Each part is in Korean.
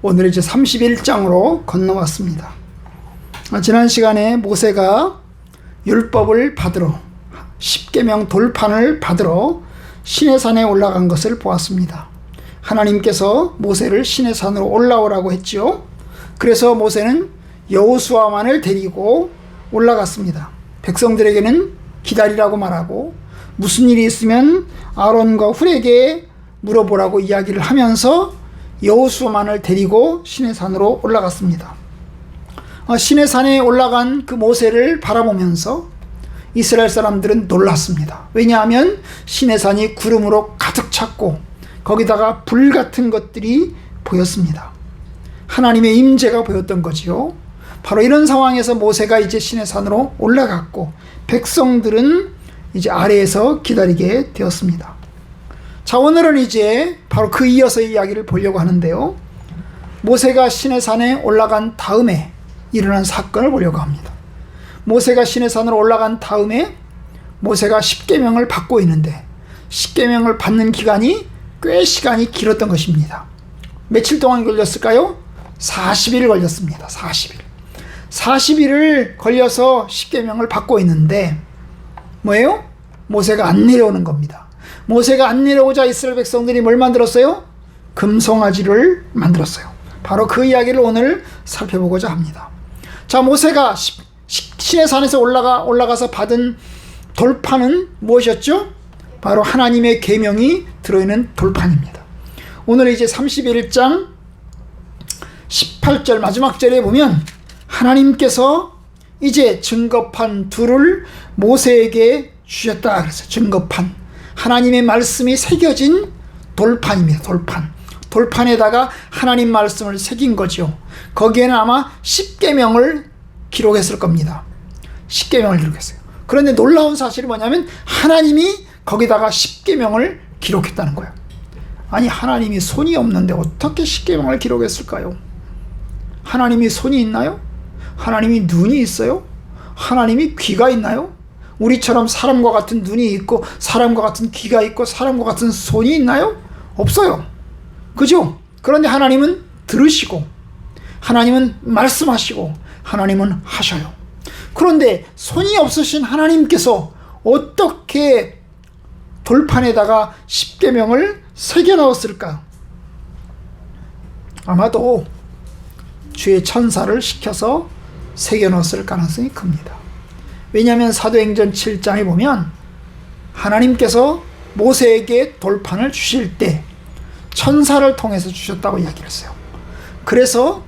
오늘 이제 31장으로 건너왔습니다. 지난 시간에 모세가 율법을 받으러, 십계명 돌판을 받으러 시내산에 올라간 것을 보았습니다. 하나님께서 모세를 시내산으로 올라오라고 했지요. 그래서 모세는 여호수아만을 데리고 올라갔습니다. 백성들에게는 기다리라고 말하고 무슨 일이 있으면 아론과 훌에게 물어보라고 이야기를 하면서 여호수아만을 데리고 시내산으로 올라갔습니다. 시내산에 올라간 그 모세를 바라보면서 이스라엘 사람들은 놀랐습니다. 왜냐하면 시내산이 구름으로 가득 찼고 거기다가 불 같은 것들이 보였습니다. 하나님의 임재가 보였던 거지요. 바로 이런 상황에서 모세가 이제 시내산으로 올라갔고 백성들은 이제 아래에서 기다리게 되었습니다. 자, 오늘은 이제 바로 그 이어서 이야기를 보려고 하는데요. 모세가 시내산에 올라간 다음에 일어난 사건을 보려고 합니다. 모세가 시내산으로 올라간 다음에 모세가 십계명을 받고 있는데 십계명을 받는 기간이 꽤 시간이 길었던 것입니다. 며칠 동안 걸렸을까요? 40일 걸렸습니다. 40일을 걸려서 십계명을 받고 있는데 뭐예요? 모세가 안 내려오는 겁니다. 모세가 안 내려오자 이스라엘 백성들이 뭘 만들었어요? 금송아지를 만들었어요. 바로 그 이야기를 오늘 살펴보고자 합니다. 자, 모세가 시내산에서 올라가서 받은 돌판은 무엇이었죠? 바로 하나님의 계명이 들어있는 돌판입니다. 오늘 이제 31장 18절 마지막 절에 보면 하나님께서 이제 증거판 둘을 모세에게 주셨다 그래서 증거판, 하나님의 말씀이 새겨진 돌판입니다. 돌판에다가 하나님 말씀을 새긴 거죠. 거기에는 아마 십계명을 기록했을 겁니다. 십계명을 기록했어요. 그런데 놀라운 사실이 뭐냐면 하나님이 거기다가 십계명을 기록했다는 거예요. 아니, 하나님이 손이 없는데 어떻게 십계명을 기록했을까요? 하나님이 손이 있나요? 하나님이 눈이 있어요? 하나님이 귀가 있나요? 우리처럼 사람과 같은 눈이 있고 사람과 같은 귀가 있고 사람과 같은 손이 있나요? 없어요. 그죠? 그런데 하나님은 들으시고 하나님은 말씀하시고 하나님은 하셔요. 그런데 손이 없으신 하나님께서 어떻게 돌판에다가 십계명을 새겨 넣었을까? 아마도 주의 천사를 시켜서 새겨 넣었을 가능성이 큽니다. 왜냐하면 사도행전 7장에 보면 하나님께서 모세에게 돌판을 주실 때 천사를 통해서 주셨다고 이야기를 했어요. 그래서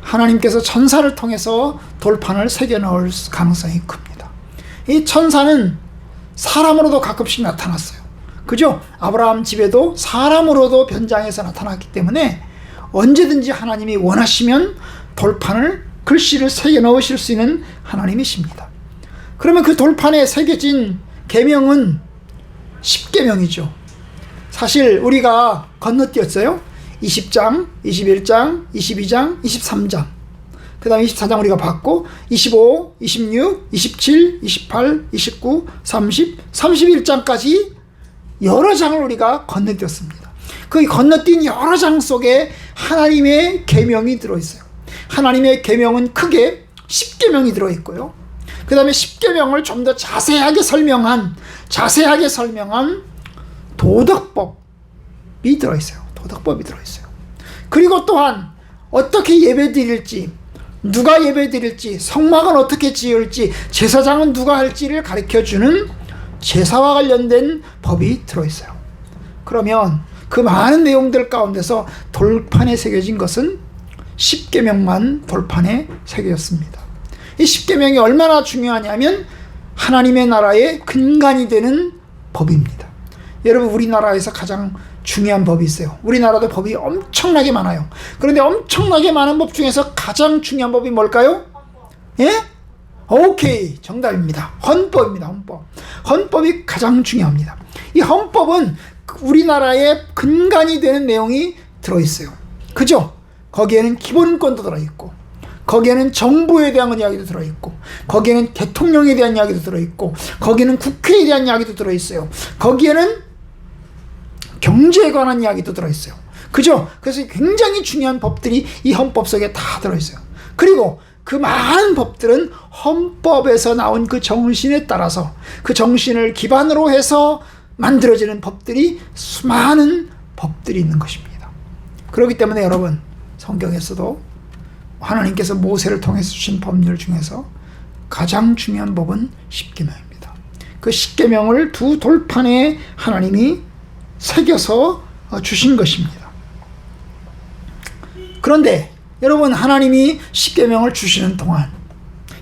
하나님께서 천사를 통해서 돌판을 새겨 넣을 가능성이 큽니다. 이 천사는 사람으로도 가끔씩 나타났어요. 그죠? 아브라함 집에도 사람으로도 변장해서 나타났기 때문에 언제든지 하나님이 원하시면 돌판을 글씨를 새겨 넣으실 수 있는 하나님이십니다. 그러면 그 돌판에 새겨진 계명은 십계명이죠. 사실 우리가 건너뛰었어요. 20장, 21장, 22장, 23장. 그 다음에 24장 우리가 봤고 25, 26, 27, 28, 29, 30, 31장까지 여러 장을 우리가 건너뛰었습니다. 그 건너뛴 여러 장 속에 하나님의 계명이 들어있어요. 하나님의 계명은 크게 십계명이 들어있고요. 그 다음에 십계명을 좀 더 자세하게 설명한 도덕법이 들어있어요. 도덕법이 들어있어요. 그리고 또한 어떻게 예배드릴지, 누가 예배드릴지, 성막은 어떻게 지을지, 제사장은 누가 할지를 가르쳐주는 제사와 관련된 법이 들어있어요. 그러면 그 많은 내용들 가운데서 돌판에 새겨진 것은 십계명만 돌판에 새겨졌습니다. 이 십계명이 얼마나 중요하냐면 하나님의 나라의 근간이 되는 법입니다. 여러분, 우리나라에서 가장 중요한 법이 있어요. 우리나라도 법이 엄청나게 많아요. 그런데 엄청나게 많은 법 중에서 가장 중요한 법이 뭘까요? 예? 오케이, 정답입니다. 헌법입니다. 헌법이 가장 중요합니다. 이 헌법은 우리나라의 근간이 되는 내용이 들어있어요. 그죠? 거기에는 기본권도 들어있고, 거기에는 정부에 대한 이야기도 들어있고, 거기에는 대통령에 대한 이야기도 들어있고, 거기에는 국회에 대한 이야기도 들어있어요. 거기에는 경제에 관한 이야기도 들어있어요. 그죠? 그래서 굉장히 중요한 법들이 이 헌법 속에 다 들어있어요. 그리고 그 많은 법들은 헌법에서 나온 그 정신에 따라서 그 정신을 기반으로 해서 만들어지는 법들이 수많은 법들이 있는 것입니다. 그렇기 때문에 여러분, 성경에서도 하나님께서 모세를 통해서 주신 법률 중에서 가장 중요한 법은 십계명입니다. 그 십계명을 두 돌판에 하나님이 새겨서 주신 것입니다. 그런데 여러분, 하나님이 십계명을 주시는 동안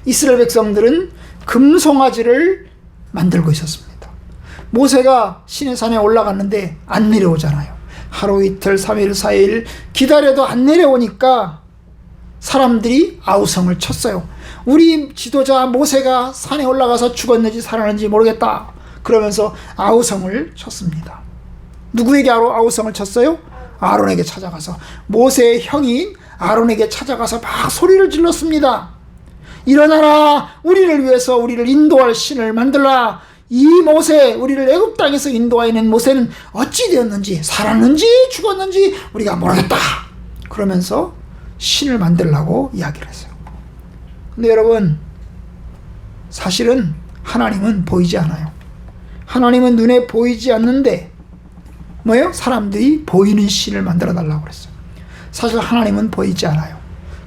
이스라엘 백성들은 금송아지를 만들고 있었습니다. 모세가 시내산에 올라갔는데 안 내려오잖아요. 하루 이틀 3일 4일 기다려도 안 내려오니까 사람들이 아우성을 쳤어요. 우리 지도자 모세가 산에 올라가서 죽었는지 살았는지 모르겠다, 그러면서 아우성을 쳤습니다. 누구에게 아우성을 쳤어요? 아론에게 찾아가서, 모세의 형인 아론에게 찾아가서 막 소리를 질렀습니다. 일어나라, 우리를 위해서 우리를 인도할 신을 만들라. 이 모세, 우리를 애굽 땅에서 인도하는 모세는 어찌 되었는지, 살았는지 죽었는지 우리가 모르겠다, 그러면서 신을 만들라고 이야기를 했어요. 근데 여러분, 사실은 하나님은 보이지 않아요. 하나님은 눈에 보이지 않는데 뭐예요? 사람들이 보이는 신을 만들어 달라고 그랬어요. 사실 하나님은 보이지 않아요.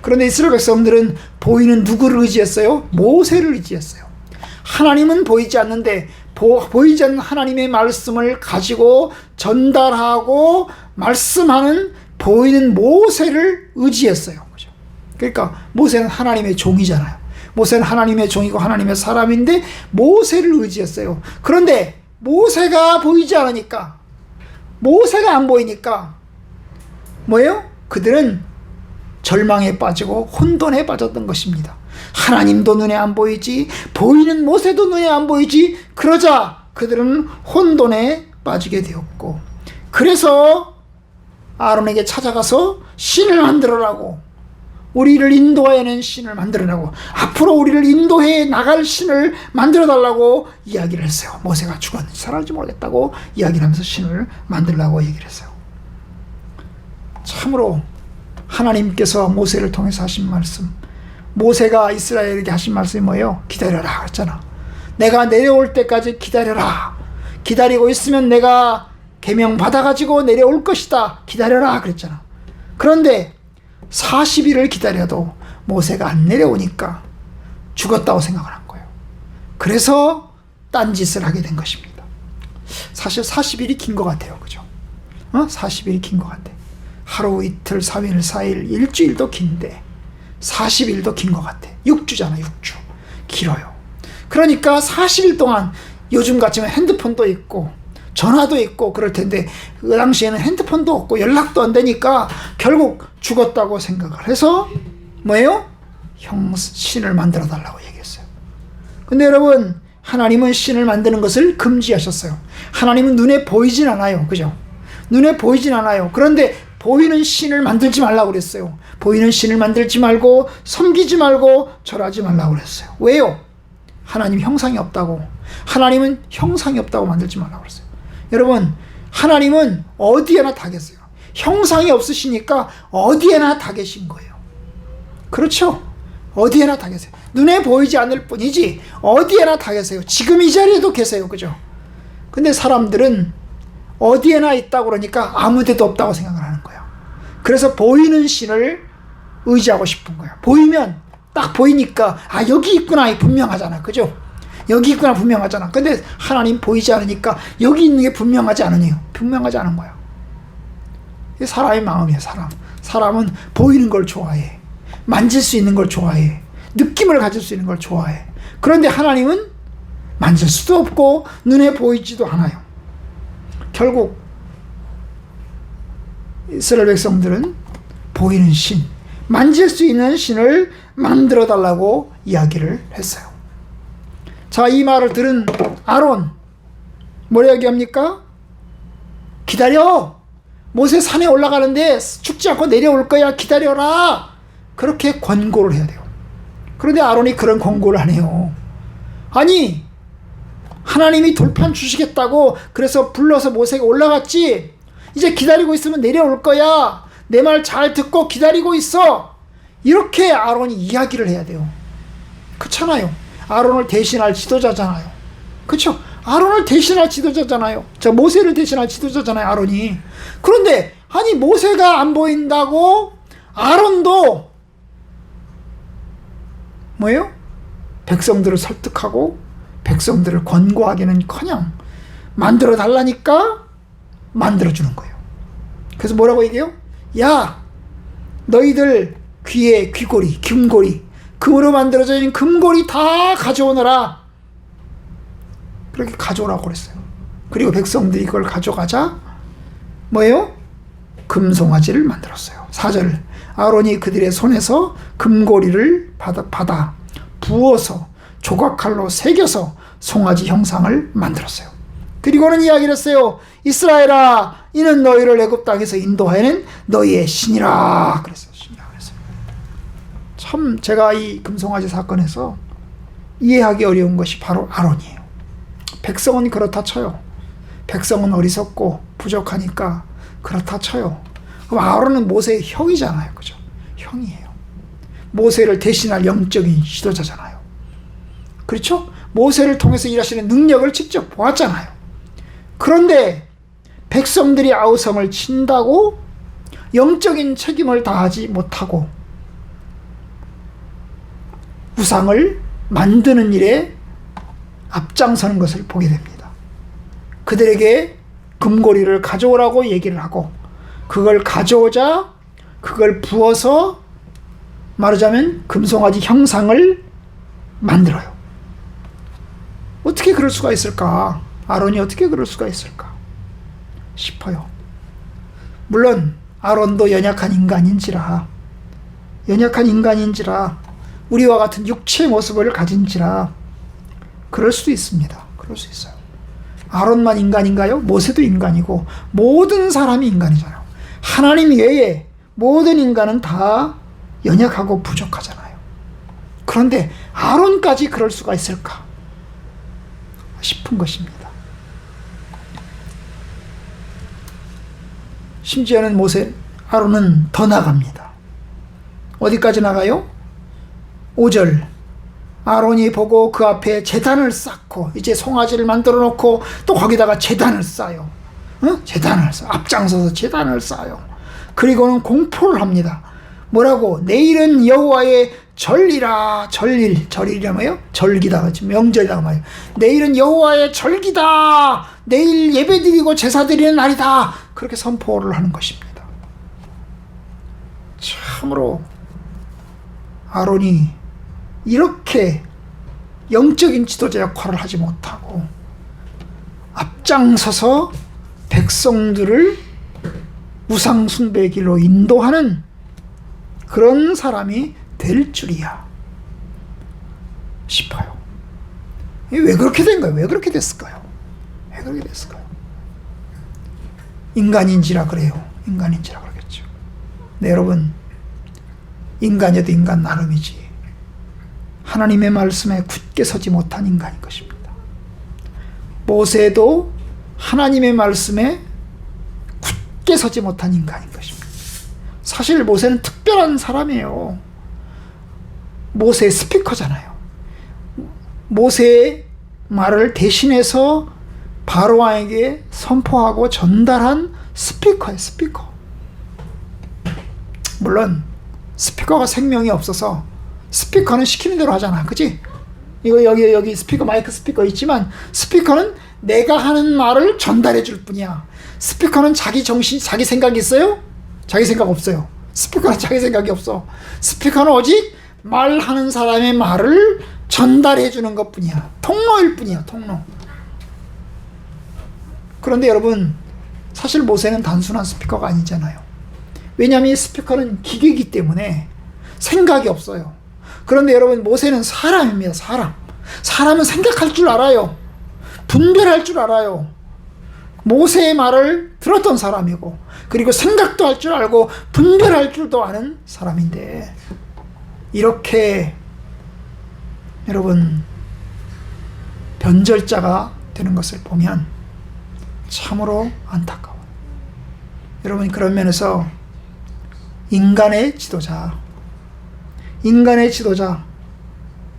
그런데 이스라엘 백성들은 보이는 누구를 의지했어요? 모세를 의지했어요. 하나님은 보이지 않는데 보이지 않는 하나님의 말씀을 가지고 전달하고 말씀하는 보이는 모세를 의지했어요. 그러니까 모세는 하나님의 종이잖아요. 모세는 하나님의 종이고 하나님의 사람인데 모세를 의지했어요. 그런데 모세가 보이지 않으니까, 모세가 안 보이니까 뭐예요? 그들은 절망에 빠지고 혼돈에 빠졌던 것입니다. 하나님도 눈에 안 보이지, 보이는 모세도 눈에 안 보이지. 그러자 그들은 혼돈에 빠지게 되었고, 그래서 아론에게 찾아가서 신을 만들어라고, 우리를 인도하는 신을 만들어라고, 앞으로 우리를 인도해 나갈 신을 만들어달라고 이야기를 했어요. 모세가 죽었는지 살았는지 모르겠다고 이야기를 하면서 신을 만들라고 얘기를 했어요. 참으로 하나님께서 모세를 통해서 하신 말씀, 모세가 이스라엘에게 하신 말씀이 뭐예요? 기다려라 그랬잖아. 내가 내려올 때까지 기다려라. 기다리고 있으면 내가 계명 받아가지고 내려올 것이다. 기다려라 그랬잖아. 그런데 40일을 기다려도 모세가 안 내려오니까 죽었다고 생각을 한 거예요. 그래서 딴짓을 하게 된 것입니다. 사실 40일이 긴 것 같아요. 그죠? 40일이 긴 것 같아. 하루 이틀 3일 4일 일주일도 긴데 40일도 긴 것 같아. 6주잖아. 6주 길어요. 그러니까 40일 동안, 요즘 같으면 핸드폰도 있고 전화도 있고 그럴 텐데 그 당시에는 핸드폰도 없고 연락도 안 되니까 결국 죽었다고 생각을 해서 뭐예요? 신을 만들어 달라고 얘기했어요. 근데 여러분, 하나님은 신을 만드는 것을 금지하셨어요. 하나님은 눈에 보이진 않아요. 그죠? 눈에 보이진 않아요. 그런데 보이는 신을 만들지 말라고 그랬어요. 보이는 신을 만들지 말고 섬기지 말고 절하지 말라고 그랬어요. 왜요? 하나님 형상이 없다고. 하나님은 형상이 없다고 만들지 말라고 그랬어요. 여러분, 하나님은 어디에나 다 계세요. 형상이 없으시니까 어디에나 다 계신 거예요. 그렇죠? 어디에나 다 계세요. 눈에 보이지 않을 뿐이지 어디에나 다 계세요. 지금 이 자리에도 계세요. 그죠? 근데 사람들은 어디에나 있다고 그러니까 아무 데도 없다고 생각을 하는 거예요. 그래서 보이는 신을 의지하고 싶은 거예요. 보이면 딱 보이니까 여기 있구나 분명하잖아. 그죠? 여기 있구나 분명하잖아. 근데 하나님 보이지 않으니까 여기 있는 게 분명하지 않으네요. 분명하지 않은 거야. 이게 사람의 마음이에요. 사람은 보이는 걸 좋아해. 만질 수 있는 걸 좋아해. 느낌을 가질 수 있는 걸 좋아해. 그런데 하나님은 만질 수도 없고 눈에 보이지도 않아요. 결국 이스라엘 백성들은 보이는 신, 만질 수 있는 신을 만들어 달라고 이야기를 했어요. 자, 이 말을 들은 아론 뭐라 이야기합니까? 기다려. 모세 산에 올라가는데 죽지 않고 내려올 거야. 기다려라. 그렇게 권고를 해야 돼요. 그런데 아론이 그런 권고를 안 해요. 아니, 하나님이 돌판 주시겠다고 그래서 불러서 모세가 올라갔지. 이제 기다리고 있으면 내려올 거야. 내 말 잘 듣고 기다리고 있어. 이렇게 아론이 이야기를 해야 돼요. 그렇잖아요. 아론을 대신할 지도자잖아요. 그렇죠? 아론을 대신할 지도자잖아요. 모세를 대신할 지도자잖아요, 아론이. 그런데 아니 모세가 안 보인다고 아론도 뭐예요? 백성들을 설득하고 백성들을 권고하기는커녕 만들어 달라니까 만들어주는 거예요. 그래서 뭐라고 얘기해요? 야, 너희들 귀에 귀고리, 금고리, 금으로 만들어져 있는 금고리 다 가져오너라. 그렇게 가져오라고 그랬어요. 그리고 백성들이 그걸 가져가자 뭐예요? 금송아지를 만들었어요. 4절, 아론이 그들의 손에서 금고리를 받아 부어서 조각칼로 새겨서 송아지 형상을 만들었어요. 그리고는 이야기를 했어요. 이스라엘아, 이는 너희를 애굽 땅에서 인도하여낸 너희의 신이라 그랬어요. 신이라 그랬어요. 참 제가 이 금송아지 사건에서 이해하기 어려운 것이 바로 아론이에요. 백성은 그렇다 쳐요. 백성은 어리석고 부족하니까 그렇다 쳐요. 그럼 아론은 모세의 형이잖아요. 그죠? 형이에요. 모세를 대신할 영적인 지도자잖아요. 그렇죠? 모세를 통해서 일하시는 능력을 직접 보았잖아요. 그런데 백성들이 아우성을 친다고 영적인 책임을 다하지 못하고 우상을 만드는 일에 앞장서는 것을 보게 됩니다. 그들에게 금고리를 가져오라고 얘기를 하고 그걸 가져오자 그걸 부어서 말하자면 금송아지 형상을 만들어요. 어떻게 그럴 수가 있을까? 아론이 어떻게 그럴 수가 있을까 싶어요. 물론 아론도 연약한 인간인지라 우리와 같은 육체의 모습을 가진지라 그럴 수도 있습니다. 그럴 수 있어요. 아론만 인간인가요? 모세도 인간이고 모든 사람이 인간이잖아요. 하나님 외에 모든 인간은 다 연약하고 부족하잖아요. 그런데 아론까지 그럴 수가 있을까 싶은 것입니다. 심지어는 아론은 더 나갑니다. 어디까지 나가요? 5절, 아론이 보고 그 앞에 제단을 쌓고 이제 송아지를 만들어 놓고 또 거기다가 제단을 쌓아요. 제단을 쌓아. 앞장서서 제단을 쌓아요. 그리고는 공포를 합니다. 뭐라고? 내일은 여호와의 절이라. 절일이라 뭐예요? 절기다. 명절이라고 말이에요. 내일은 여호와의 절기다. 내일 예배드리고 제사드리는 날이다. 그렇게 선포를 하는 것입니다. 참으로 아론이 이렇게 영적인 지도자 역할을 하지 못하고 앞장서서 백성들을 우상 숭배의 길로 인도하는 그런 사람이 될 줄이야 싶어요. 왜 그렇게 된 거예요? 왜 그렇게 됐을까요? 왜 그렇게 됐을까요? 인간인지라 그래요. 인간인지라 그러겠죠. 네, 여러분, 인간이어도 인간 나름이지 하나님의 말씀에 굳게 서지 못한 인간인 것입니다. 모세도 하나님의 말씀에 굳게 서지 못한 인간인 것입니다. 사실 모세는 특별한 사람이에요. 모세의 스피커잖아요. 모세의 말을 대신해서 바로왕에게 선포하고 전달한 스피커예요. 스피커. 물론 스피커가 생명이 없어서 스피커는 시키는 대로 하잖아. 그치? 이거 여기 스피커, 마이크 스피커 있지만 스피커는 내가 하는 말을 전달해 줄 뿐이야. 스피커는 자기 생각이 있어요? 자기 생각 없어요. 스피커는 자기 생각이 없어. 스피커는 오직 말하는 사람의 말을 전달해 주는 것 뿐이야. 통로일 뿐이야. 통로. 그런데 여러분, 사실 모세는 단순한 스피커가 아니잖아요. 왜냐하면 이 스피커는 기계이기 때문에 생각이 없어요. 그런데 여러분, 모세는 사람입니다. 사람은 생각할 줄 알아요. 분별할 줄 알아요. 모세의 말을 들었던 사람이고, 그리고 생각도 할 줄 알고 분별할 줄도 아는 사람인데, 이렇게 여러분 변절자가 되는 것을 보면 참으로 안타까워요. 여러분, 그런 면에서 인간의 지도자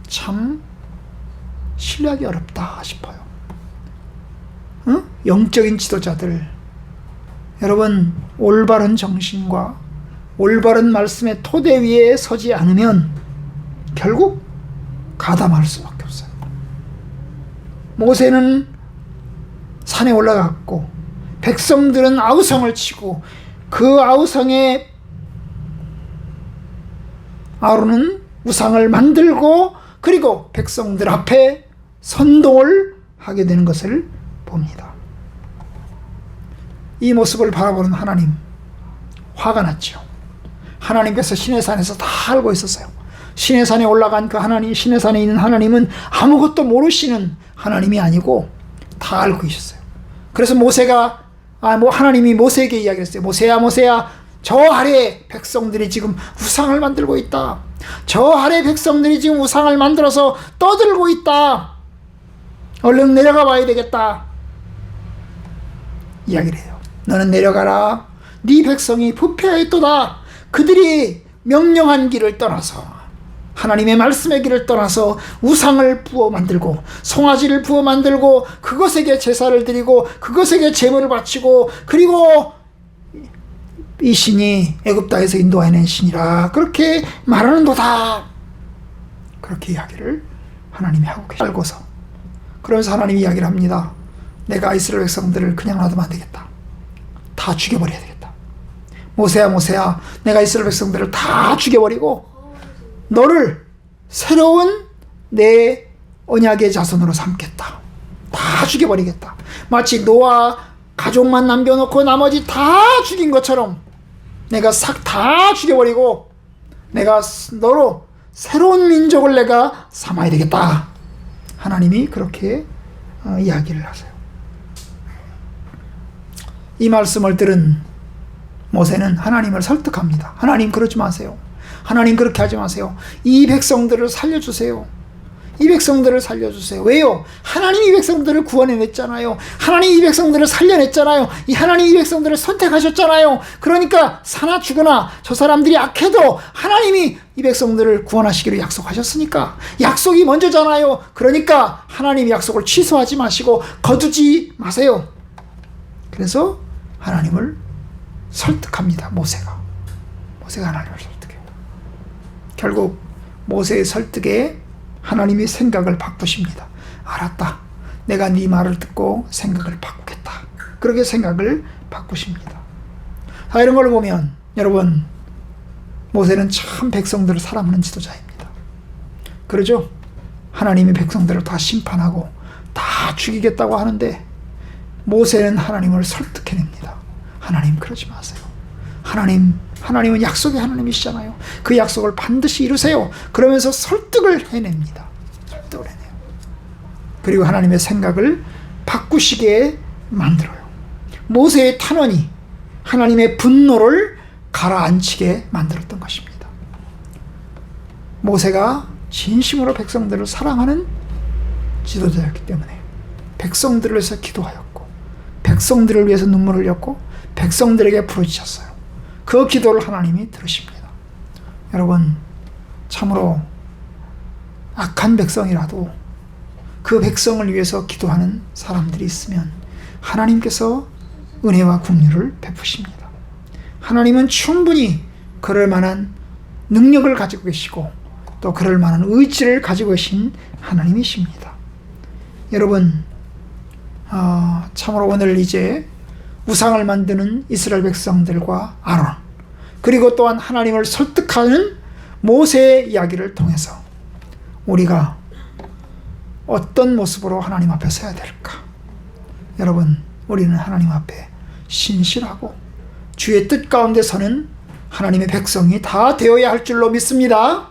참 신뢰하기 어렵다 싶어요. 영적인 지도자들, 여러분, 올바른 정신과 올바른 말씀의 토대 위에 서지 않으면 결국 가담할 수밖에 없어요. 모세는 산에 올라갔고 백성들은 아우성을 치고 그 아우성에 아론은 우상을 만들고 그리고 백성들 앞에 선동을 하게 되는 것을 봅니다. 이 모습을 바라보는 하나님, 화가 났죠. 하나님께서 시내산에서 다 알고 있었어요. 시내산에 올라간 그 하나님, 시내산에 있는 하나님은 아무것도 모르시는 하나님이 아니고 다 알고 계셨어요. 그래서 모세가 하나님이 모세에게 이야기했어요. 모세야, 저 아래 백성들이 지금 우상을 만들고 있다. 저 아래 백성들이 지금 우상을 만들어서 떠들고 있다. 얼른 내려가 봐야 되겠다. 이야기를 해요. 너는 내려가라. 네 백성이 부패하였도다. 그들이 명령한 길을 떠나서, 하나님의 말씀의 길을 떠나서 우상을 부어 만들고 송아지를 부어 만들고 그것에게 제사를 드리고 그것에게 제물을 바치고, 그리고 이 신이 애굽 땅에서 인도해낸 신이라 그렇게 말하는도다. 그렇게 이야기를 하나님이 하고 계시고, 알고서 그러면서 하나님이 이야기를 합니다. 내가 이스라엘 백성들을 그냥 놔두면 안 되겠다. 다 죽여버려야 되겠다. 모세야, 내가 이스라엘 백성들을 다 죽여버리고 너를 새로운 내 언약의 자손으로 삼겠다. 다 죽여버리겠다. 마치 노아 가족만 남겨놓고 나머지 다 죽인 것처럼 내가 싹 다 죽여버리고 내가 너로 새로운 민족을 내가 삼아야 되겠다. 하나님이 그렇게 이야기를 하세요. 이 말씀을 들은 모세는 하나님을 설득합니다. 하나님, 그러지 마세요. 하나님, 그렇게 하지 마세요. 이 백성들을 살려주세요. 이 백성들을 살려주세요. 왜요? 하나님 이 백성들을 구원해냈잖아요. 하나님 이 백성들을 살려냈잖아요. 이 하나님 이 백성들을 선택하셨잖아요. 그러니까 사나 죽으나 저 사람들이 악해도 하나님이 이 백성들을 구원하시기를 약속하셨으니까 약속이 먼저잖아요. 그러니까 하나님 약속을 취소하지 마시고 거두지 마세요. 그래서 하나님을 설득합니다. 모세가 하나님을 설득해요. 결국 모세의 설득에 하나님이 생각을 바꾸십니다. 알았다. 내가 네 말을 듣고 생각을 바꾸겠다. 그렇게 생각을 바꾸십니다. 자, 이런 걸 보면 여러분, 모세는 참 백성들을 사랑하는 지도자입니다. 그러죠? 하나님이 백성들을 다 심판하고 다 죽이겠다고 하는데 모세는 하나님을 설득해냅니다. 하나님, 그러지 마세요. 하나님은 약속의 하나님이시잖아요. 그 약속을 반드시 이루세요. 그러면서 설득을 해냅니다. 설득을 해내요. 그리고 하나님의 생각을 바꾸시게 만들어요. 모세의 탄원이 하나님의 분노를 가라앉히게 만들었던 것입니다. 모세가 진심으로 백성들을 사랑하는 지도자였기 때문에 백성들을 위해서 기도하였고 백성들을 위해서 눈물을 흘렸고 백성들에게 부르짖었어요. 그 기도를 하나님이 들으십니다. 여러분, 참으로 악한 백성이라도 그 백성을 위해서 기도하는 사람들이 있으면 하나님께서 은혜와 긍휼을 베푸십니다. 하나님은 충분히 그럴 만한 능력을 가지고 계시고 또 그럴 만한 의지를 가지고 계신 하나님이십니다. 여러분, 참으로 오늘 이제 우상을 만드는 이스라엘 백성들과 아론, 그리고 또한 하나님을 설득하는 모세의 이야기를 통해서 우리가 어떤 모습으로 하나님 앞에 서야 될까? 여러분, 우리는 하나님 앞에 신실하고 주의 뜻 가운데 서는 하나님의 백성이 다 되어야 할 줄로 믿습니다.